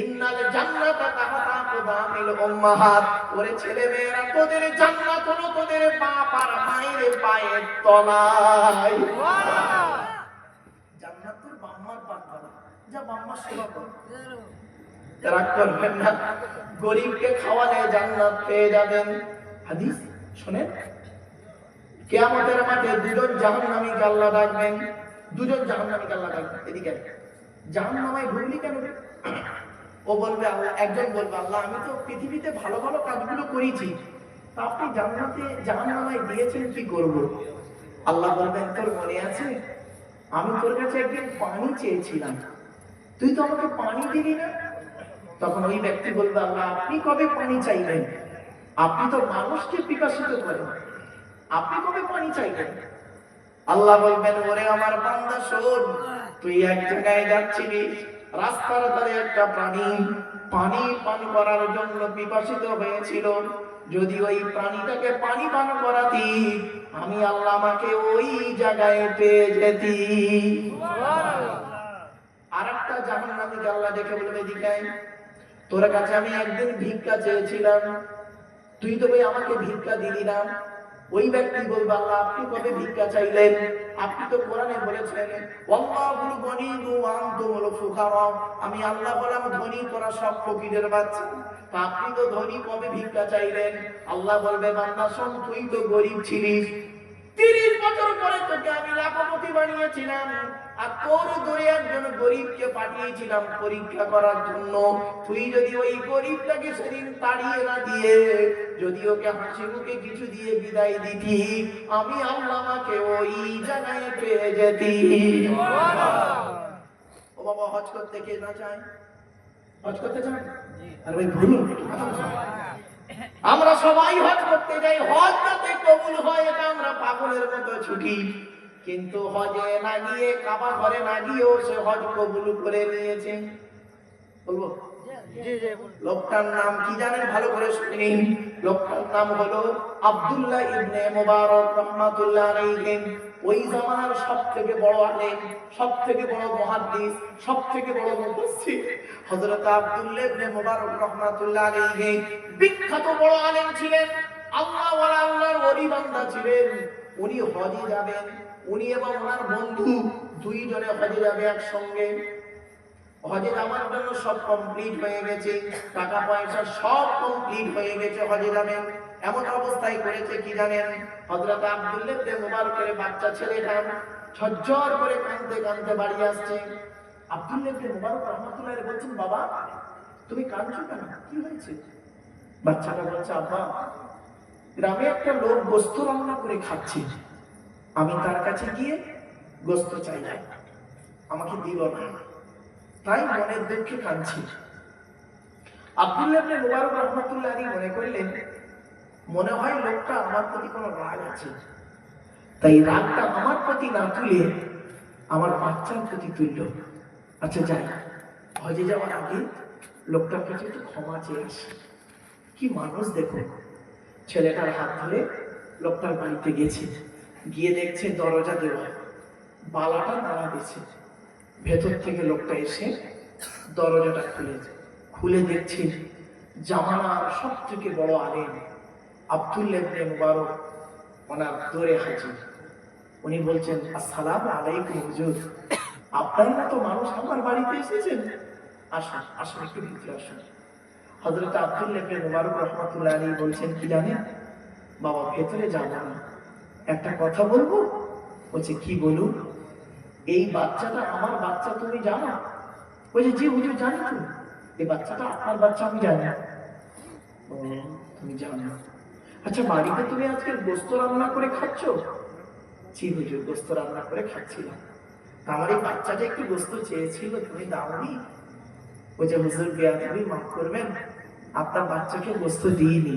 ইন্নাল জান্নাতা তাহতা আকদামিল উম্মাহাত। ওরে ছেলে মেয়েরা, তোদের জান্নাত হলো তোদের বাপ আর মায়ের পায়ের তলায়। জান্নাত তোর বাম্মার পাতলা, যা বাম্মার সেবা কর, রাগ করবেন না, গরিবকে খাওয়ালে জান্নাত পেয়ে যাবেন। হাদিস শুনেন, কিয়ামতের মাঠে দুজন জাহান্নামীকে আল্লাহ ডাকবেন, দুজন জাহান্নামীকে আল্লাহ ডাকবেন, এদিকে জাহান্নামায় ঢুকলি কেন? ও বলবে আল্লাহ, একজন বলবে আল্লাহ আমি তো পৃথিবীতে ভালো ভালো কাজগুলো করেছি, তা আপনি জান্নাতে জাহান্নামায় দিয়েছেন কি করব? আল্লাহ বলবেন তোর মনে আছে আমি তোর কাছে একদিন পানি চেয়েছিলাম, তুই তো আমাকে পানি দিলি না। তখন ওই ব্যক্তি বলবে আল্লাহ আপনি কবে পানি চাইলেন? আপনি তো মানুষকে পিপাসিত করেন, আপনি কবে পানি চাইলেন? আল্লাহ বলবেন ওরে আমার বান্দা শোন, তুই এক জায়গায় যাচ্ছিলি, রাস্তার ধারে একটা প্রাণী পানি পান করার জন্য পিপাসিত হয়েছিল, যদি ওই প্রাণীটাকে পানি পান করাতি, আমি আল্লাহ আমাকে ওই জায়গায় পেয়ে যেতি। আর একটা জাহান্নামীকে আল্লাহ দেখে বলবে এদিকে তোর কাছে আমি একদিন ভিক্ষা চেয়েছিলাম, তুই তো ভাই আমাকে ভিক্ষা দিলি না। ওই ব্যক্তি বলবে আল্লাহ আপনি কবে ভিক্ষা চাইলেন? আপনি তো কোরআনে বলেছেন ওয়াল্লাহুল গনিয়্যু ওয়া আনতুমুল ফুকারা, আমি আল্লাহ বললাম ধনী তোরা সব ফকিরের বাচ্চা, তা আপনি তো ধনী, কবে ভিক্ষা চাইলেন? আল্লাহ বলবে বান্দা শোন, তুই তো গরিব ছিলিস, 30 বছর পরে তোকে আমি লাখপতি বানিয়েছিলাম, আর তোর দূরে একজন গরিবকে পাঠিয়েছিলাম পরীক্ষা করার জন্য, তুই যদি ওই গরিবটাকে সেদিন তাড়িয়ে না দিয়ে যদি ওকে হাসি মুখে কিছু দিয়ে বিদায় দিতি, আমি আল্লাহ আমাকে ওই জায়গায় পেয়ে যেতি। ও বাবা, হজ করতে কে না চায়? হজ করতে চান? আর ওই ভুলুন, আমরা সবাই হজ করতে যাই, হজ যাতে কবুল হয় এটা আমরা পাগলের মতো ছুটি, কিন্তু হজে না গিয়ে, কাবা ঘরে না গিয়েও সে হজ কবুল করে নিয়েছে। বলবো লোকটার নাম কি জানেন? ভালো করে শুনে, লোকটার নাম হলো আব্দুল্লাহ ইবনে মুবারক রাহমাতুল্লাহ আলাইহি। ওই জামানার সবথেকে বড় আলেম, সবথেকে বড় মুহাদ্দিস, সবথেকে বড় মুফাসসির হযরত আব্দুল্লাহ ইবনে মুবারক রাহমাতুল্লাহ আলাইহি বিখ্যাত বড় আলেম ছিলেন, আল্লাহ ওয়ালা আল্লাহর ওলি বান্দা ছিলেন। উনি হজে যাবেন, উনি এবং ওনার বন্ধু দুইজনে হজে যাবে একসঙ্গে। হজে যাওয়ার জন্য সব কমপ্লিট হয়ে গেছে, টাকা পয়সা সব কমপ্লিট হয়ে গেছে, হজে যাবেন। এমন অবস্থায় করেছে কি জানেন? হযরত আব্দুল্লাহ ইবনে মুবারকের বাচ্চা ছেলেটা ঝরঝর করে কাঁদতে কাঁদতে বাড়ি আসছে। আব্দুল্লাহ ইবনে মুবারক রাহমাতুল্লাহ আলাইহি বলছেন বাবা তুমি কাঁদছো কেন, কি হয়েছে? বাচ্চাটা বলছে আব্বা গ্রামে একটা লোক গোশত রান্না করে খাচ্ছে, আমি তার কাছে গিয়ে গোশত চাইলাম, আমাকে দিল না, তাই মনের দুঃখে কাঁদছি। আব্দুল্লাহ ইবনে মুবারক রাহমাতুল্লাহ আলাইহি মনে করলেন মনে হয় লোকটা আমার প্রতি কোনো রাগ আছে, তাই রাগটা আমার প্রতি না তুলে আমার বাচ্চার প্রতি তুলল। আচ্ছা যাই, হজে যাওয়ার আগে লোকটার কাছে একটু ক্ষমা চেয়ে আসি। কি মানুষ দেখো, ছেলেটার হাত ধরে লোকটার বাড়িতে গেছে, গিয়ে দেখছে দরজা দেওয়া, বালাটা নাড়া দিয়েছে, ভেতর থেকে লোকটা এসে দরজাটা খুলে দেখছে জামানার সব থেকে বড় আলেম আব্দুল্লাহ ইবনে মুবারক ওনার দৌড়ে হাজির। উনি বলছেন, আসসালামু আলাইকুম হুজুর, আপনার মতো মানুষ আমার বাড়িতে এসেছেন, আসুন আসুন, একটু ভিতরে আসুন। হযরত আব্দুল্লাহ ইবনে মুবারক রাহমাতুল্লাহি আলাইহি বলছেন, কি জানেন বাবা, ভেতরে যাব না, একটা কথা বলবো। বলছে, কি বলুন? এই বাচ্চাটা আমার বাচ্চা, তুমি জানো? বলছে, জি হুজুর জানি তো, এই বাচ্চাটা আপনার বাচ্চা আমি জানি। ও, তুমি জানো? আচ্ছা, বাড়িতে তুমি আজকে গোস্ত রান্না করে খাচ্ছ? জি হুজুর, গোস্ত রান্না করে খাচ্ছিলাম। আমার এই বাচ্চাটা একটু গোস্ত চেয়েছিল, তুমি দাওনি? বলছে, হুজুর বেয়াদবি মাফ করবেন, আপনার বাচ্চাকে গোস্ত দিইনি।